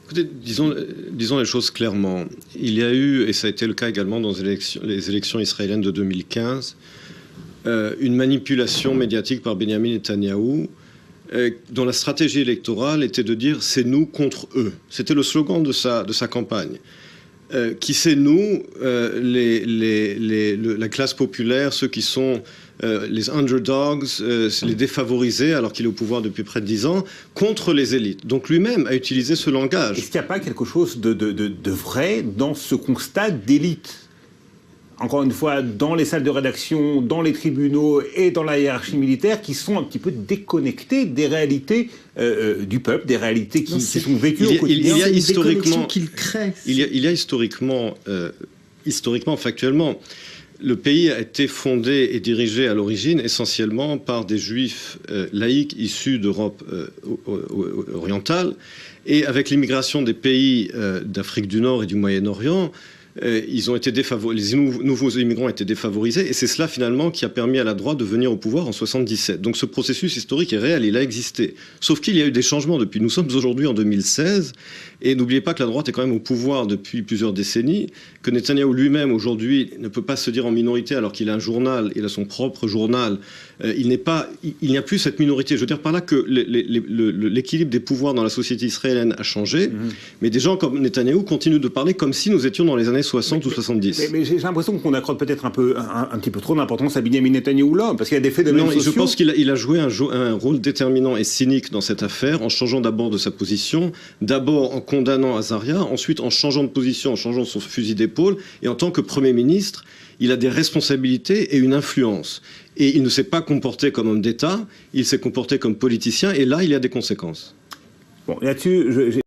Écoutez, disons les choses clairement. Il y a eu, et ça a été le cas également dans les élections israéliennes de 2015, une manipulation médiatique par Benjamin Netanyahou, dont la stratégie électorale était de dire « c'est nous contre eux ». C'était le slogan de sa campagne. Qui c'est nous, la classe populaire, ceux qui sont les underdogs, les défavorisés, alors qu'il est au pouvoir depuis près de 10 ans, contre les élites. Donc lui-même a utilisé ce langage. Est-ce qu'il n'y a pas quelque chose de vrai dans ce constat d'élite ? Encore une fois, dans les salles de rédaction, dans les tribunaux et dans la hiérarchie militaire, qui sont un petit peu déconnectés des réalités du peuple, des réalités qui sont vécues au quotidien. Il y a historiquement, qu'il crée. Il y a historiquement, factuellement, le pays a été fondé et dirigé à l'origine essentiellement par des juifs laïcs issus d'Europe orientale, et avec l'immigration des pays d'Afrique du Nord et du Moyen-Orient, ils ont été les nouveaux immigrants étaient défavorisés, et c'est cela finalement qui a permis à la droite de venir au pouvoir en 77. Donc ce processus historique est réel, il a existé. Sauf qu'il y a eu des changements depuis. Nous sommes aujourd'hui en 2016, et n'oubliez pas que la droite est quand même au pouvoir depuis plusieurs décennies, que Netanyahou lui-même aujourd'hui ne peut pas se dire en minorité alors qu'il a un journal, il a son propre journal. Il n'y a plus cette minorité. Je veux dire par là que l'équilibre des pouvoirs dans la société israélienne a changé, mais des gens comme Netanyahou continuent de parler comme si nous étions dans les années 60 ou 70. Mais j'ai l'impression qu'on accorde peut-être un petit peu trop d'importance à Benjamin Netanyahou là, parce qu'il y a des phénomènes sociaux. Je pense qu'il a joué un rôle déterminant et cynique dans cette affaire, en changeant d'abord de sa position, d'abord en condamnant Azaria, ensuite en changeant de position, en changeant son fusil d'épaule, et en tant que Premier ministre, il a des responsabilités et une influence. Et il ne s'est pas comporté comme homme d'État, il s'est comporté comme politicien, et là, il y a des conséquences. Bon, là-dessus,